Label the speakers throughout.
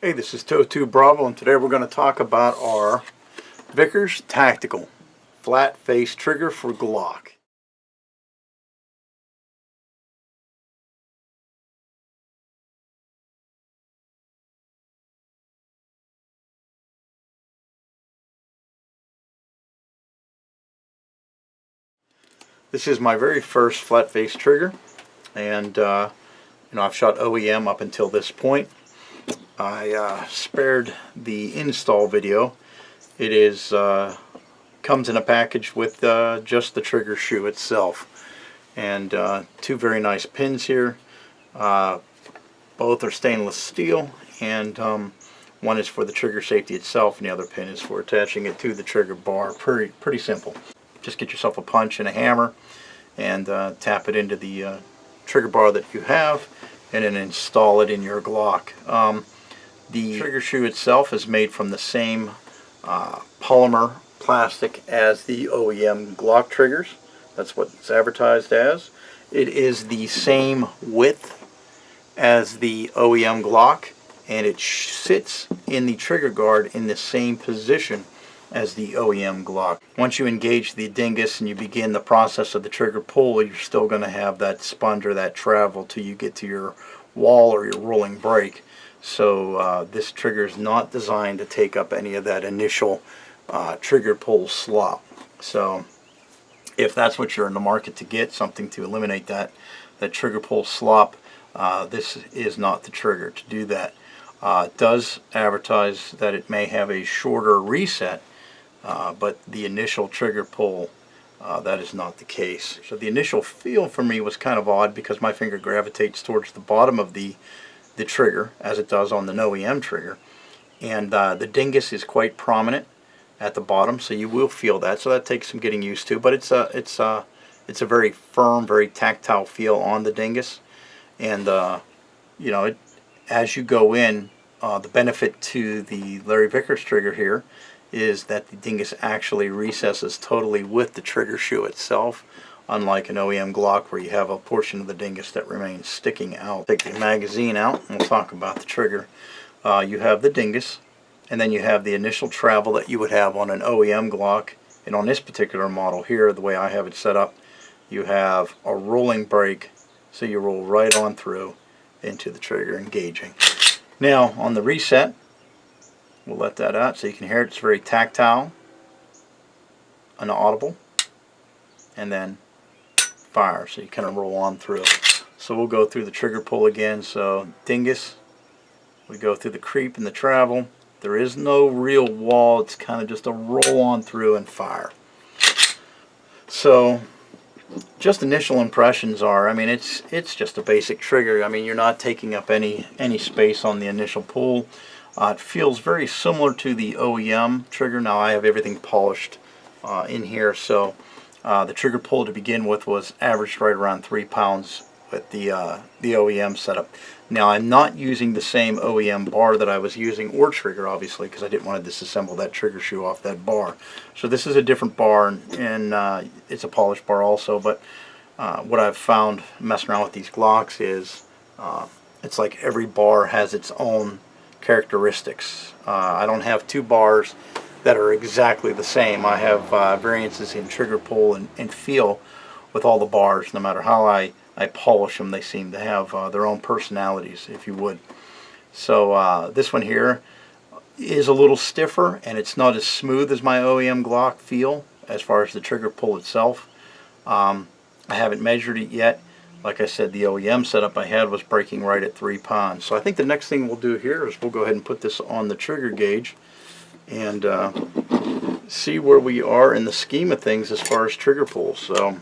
Speaker 1: Hey, this is Toe2 Bravo, and today we're going to talk about our Vickers Tactical Flat Face Trigger for Glock. This is my very first flat face trigger, and I've shot OEM up until this point. I spared the install video. It is comes in a package with just the trigger shoe itself, and two very nice pins here. Both are stainless steel, and one is for the trigger safety itself, and the other pin is for attaching it to the trigger bar. Pretty simple. Just get yourself a punch and a hammer, and tap it into the trigger bar that you have, and then install it in your Glock. The trigger shoe itself is made from the same polymer plastic as the OEM Glock triggers. That's what it's advertised as. It is the same width as the OEM Glock, and it sits in the trigger guard in the same position as the OEM Glock. Once you engage the dingus and you begin the process of the trigger pull, you're still going to have that sponge or that travel till you get to your wall or your rolling brake. So this trigger is not designed to take up any of that initial trigger pull slop. So if that's what you're in the market to get, something to eliminate that trigger pull slop, this is not the trigger to do that. It does advertise that it may have a shorter reset, but the initial trigger pull, that is not the case. So the initial feel for me was kind of odd because my finger gravitates towards the bottom of the trigger, as it does on the OEM trigger, and the dingus is quite prominent at the bottom, so you will feel that. So that takes some getting used to, but it's a very firm, very tactile feel on the dingus. And as you go in, the benefit to the Larry Vickers trigger here is that the dingus actually recesses totally with the trigger shoe itself, unlike an OEM Glock where you have a portion of the dingus that remains sticking out. Take the magazine out and we'll talk about the trigger. You have the dingus, and then you have the initial travel that you would have on an OEM Glock. And on this particular model here, the way I have it set up, you have a rolling brake, so you roll right on through into the trigger, engaging. Now on the reset, we'll let that out so you can hear it. It's very tactile, inaudible, and then fire, so you kind of roll on through. So we'll go through the trigger pull again. So dingus, we go through the creep and the travel. There is no real wall, it's kind of just a roll on through and fire. So just initial impressions are, I mean, it's just a basic trigger. I mean, you're not taking up any space on the initial pull. It feels very similar to the OEM trigger. Now I have everything polished in here, so the trigger pull to begin with was averaged right around 3 pounds with the OEM setup. Now I'm not using the same OEM bar that I was using, or trigger, obviously, because I didn't want to disassemble that trigger shoe off that bar. So this is a different bar, and it's a polished bar also. But what I've found messing around with these Glocks is it's like every bar has its own characteristics. I don't have two bars that are exactly the same. I have variances in trigger pull and feel with all the bars. No matter how I polish them, they seem to have their own personalities, if you would. So this one here is a little stiffer, and it's not as smooth as my OEM Glock feel as far as the trigger pull itself. I haven't measured it yet. Like I said, the OEM setup I had was breaking right at 3 pounds. So I think the next thing we'll do here is we'll go ahead and put this on the trigger gauge and see where we are in the scheme of things as far as trigger pull. So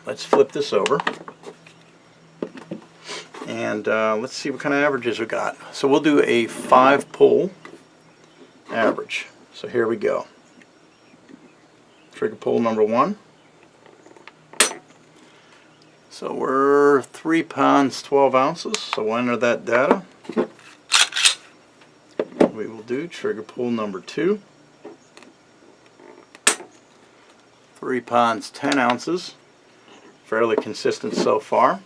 Speaker 1: let's flip this over, and let's see what kind of averages we got. So we'll do a 5 pull average. So here we go. Trigger pull number 1. So we're 3 pounds 12 ounces. So we'll enter that data. We will do trigger pull number 2. 3 pounds 10 ounces. Fairly consistent so far.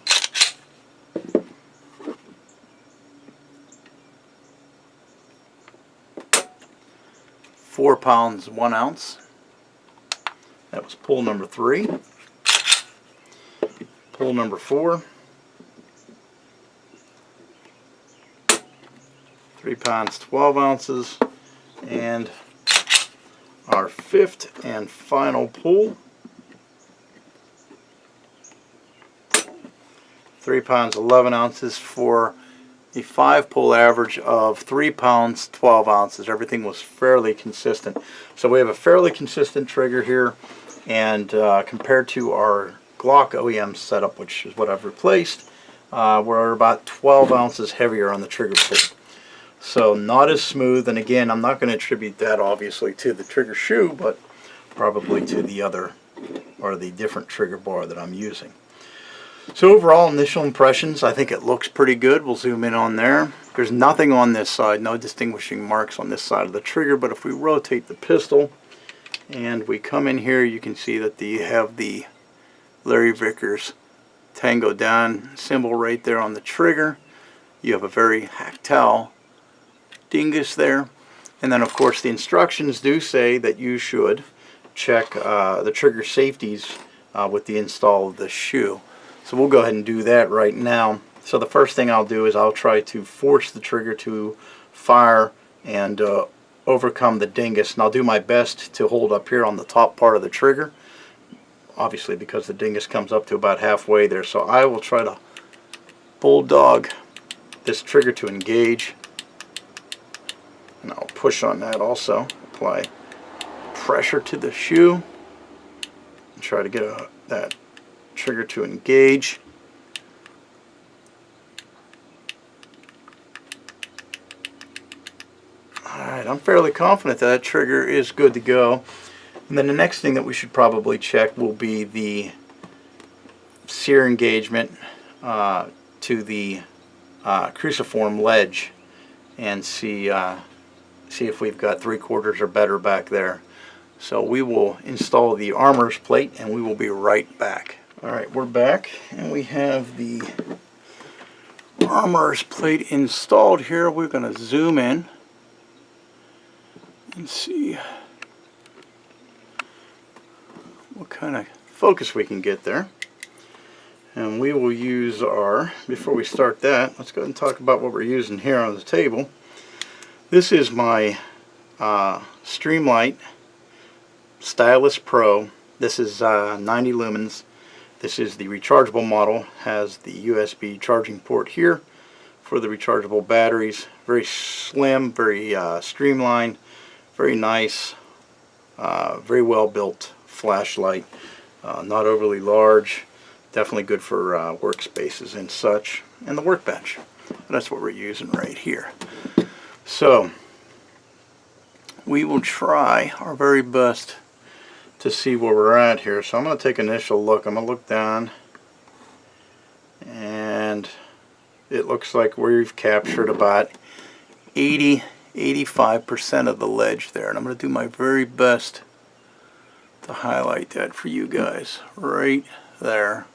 Speaker 1: 4 pounds 1 ounce. That was pull number 3. Pull number 4. 3 pounds 12 ounces. And our 5th and final pull. 3 pounds 11 ounces for a 5 pull average of 3 pounds 12 ounces. Everything was fairly consistent. So we have a fairly consistent trigger here, and compared to our Glock OEM setup, which is what I've replaced, we're about 12 ounces heavier on the trigger pull. So not as smooth, and again, I'm not going to attribute that obviously to the trigger shoe, but probably to the other, or the different trigger bar that I'm using. So overall initial impressions, I think it looks pretty good. We'll zoom in on there. There's nothing on this side, no distinguishing marks on this side of the trigger, but if we rotate the pistol and we come in here, you can see that you have the Larry Vickers Tango Down symbol right there on the trigger. You have a very tactile dingus there, and then of course the instructions do say that you should check the trigger safeties with the install of the shoe. So we'll go ahead and do that right now. So the first thing I'll do is I'll try to force the trigger to fire and overcome the dingus, and I'll do my best to hold up here on the top part of the trigger, obviously because the dingus comes up to about halfway there. So I will try to bulldog this trigger to engage, and I'll push on that also, apply pressure to the shoe and try to get that trigger to engage. Alright, I'm fairly confident that trigger is good to go. And then the next thing that we should probably check will be the sear engagement to the cruciform ledge, and see if we've got 3/4 or better back there. So we will install the armorer's plate and we will be right back. Alright, we're back and we have the armorer's plate installed here. We're going to zoom in and see what kind of focus we can get there. And we will use our, before we start that, let's go ahead and talk about what we're using here on the table. This is my Streamlight Stylus Pro. This is 90 lumens. This is the rechargeable model. Has the USB charging port here for the rechargeable batteries. Very slim, very streamlined, very nice, very well built flashlight. Not overly large. Definitely good for workspaces and such. And the workbench. That's what we're using right here. So we will try our very best to see where we're at here. So I'm going to take an initial look. I'm going to look down, and it looks like we've captured about 80–85% of the ledge there, and I'm going to do my very best to highlight that for you guys right there.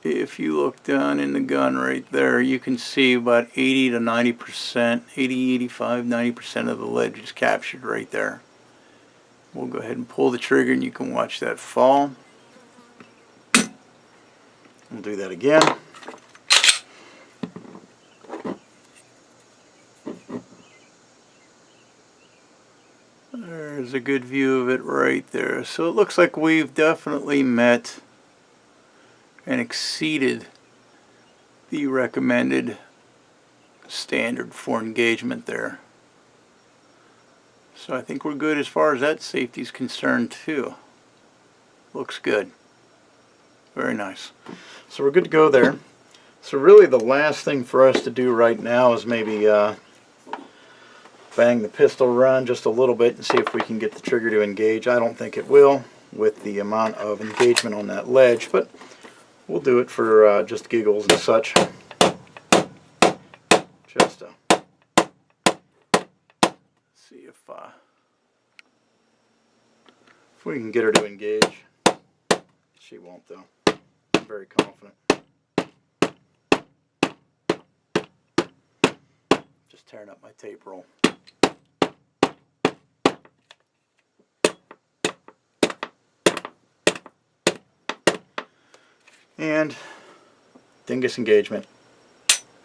Speaker 1: If you look down in the gun right there, you can see about 80 to 90%, 80, 85, 90% of the ledge is captured right there. We'll go ahead and pull the trigger and you can watch that fall. We'll do that again. There's a good view of it right there. So it looks like we've definitely met and exceeded the recommended standard for engagement there. So I think we're good as far as that safety is concerned too. Looks good. Very nice. So we're good to go there. So really the last thing for us to do right now is maybe bang the pistol run just a little bit and see if we can get the trigger to engage. I don't think it will with the amount of engagement on that ledge, but we'll do it for just giggles and such. Just see if we can get her to engage. She won't though. I'm very confident. just tearing up my tape roll. And dingus engagement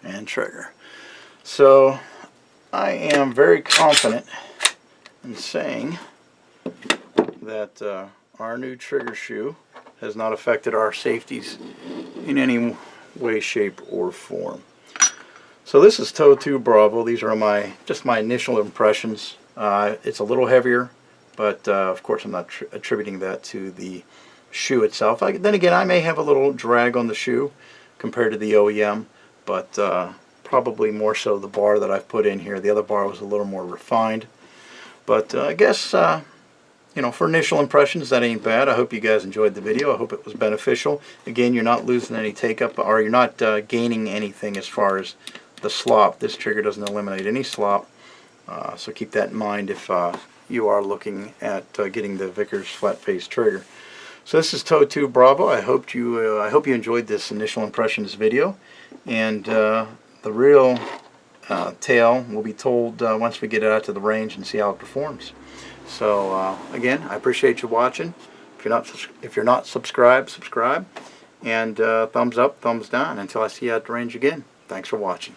Speaker 1: and trigger. So I am very confident in saying that our new trigger shoe has not affected our safeties in any way, shape, or form. So this is Toe 2 Bravo. These are just my initial impressions. It's a little heavier, but of course I'm not attributing that to the shoe itself. Then again, I may have a little drag on the shoe compared to the OEM, but probably more so the bar that I've put in here. The other bar was a little more refined. But I guess, you know, for initial impressions, that ain't bad. I hope you guys enjoyed the video. I hope it was beneficial. Again, you're not losing any take-up, or you're not gaining anything as far as the slop. This trigger doesn't eliminate any slop, so keep that in mind if you are looking at getting the Vickers flat face trigger. So this is Toe 2 Bravo. I hope you enjoyed this initial impressions video, and the real tale will be told once we get it out to the range and see how it performs. So again, I appreciate you watching. If you're not subscribed, subscribe, and thumbs up, thumbs down until I see you at the range again. Thanks for watching.